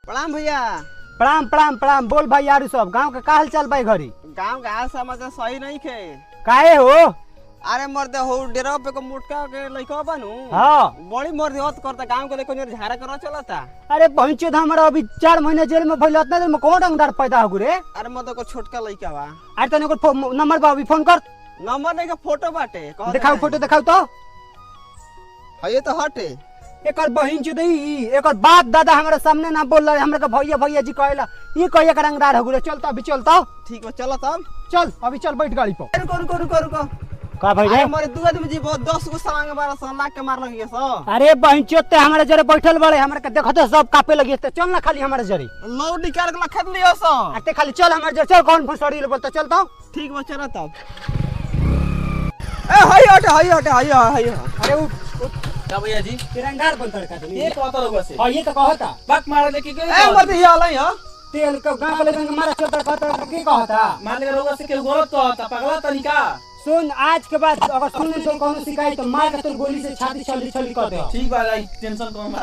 प्रणाम भैया। प्रणाम प्रणाम प्रणाम। बोल भाई यार सब गांव का हाल चाल भाई घरी? गांव का हाल समाचार सही नहीं खे। काहे हो? अरे मर्दे हो डेरा पे को मुटका के लइका बनू। हाँ बड़ी मर्दे होत करता गांव के देखो ने झाड़ा करा चलता। अरे पहुंचे था हमारा अभी 4 महीने जेल में भइल इतना देर में कौन रंगदार पैदा हो रे? अरे मर्दे को छोटका लइका बा। अरे तने को नंबर बा अभी फोन कर। नंबर नहीं का फोटो बाटे। दिखाओ फोटो दिखाओ तो। ये तो हटे। एकर बहिन चुदई एकर बाप दादा हमारे सामने ना बोल रहे हमरा के भैया भैया जी कहला। ये कहिया का रंगदार हो रे? चल तो अभी चल तो। ठीक बा चलो तब। चल अभी चल बैठ गाड़ी पर। रुको रुको रुको रुको। का भाई रे? अरे मोरे दू आदमी जी बहुत 10 गो सामान मारा सन लाख के मार लगी सो। अरे बहन चोते हमारे जरे बैठल बड़े हमरा के देखो तो सब कापे लगी। चल ना खाली हमारे जरे लोड निकाल के लखत लियो सो। अते खाली चल हमारे जरे। चल कौन फुसड़ी ले बोलता चल तो। ठीक बा चलो तब। ए हई हटे। अरे वो क्या भैया जी तिरंगार बनता है का ये कहता लोग से और ये तो कहता बक मार दे के ए मत ये आलाई हां। तेल का गांव वाले रंग मारा चलता कहता की कहता मान ले लोग से के गलत कहता पगला तरीका। सुन आज के बाद अगर सुन तो कौन शिकायत तो मार के तो गोली से छाती छली कर दे। ठीक बा टेंशन कम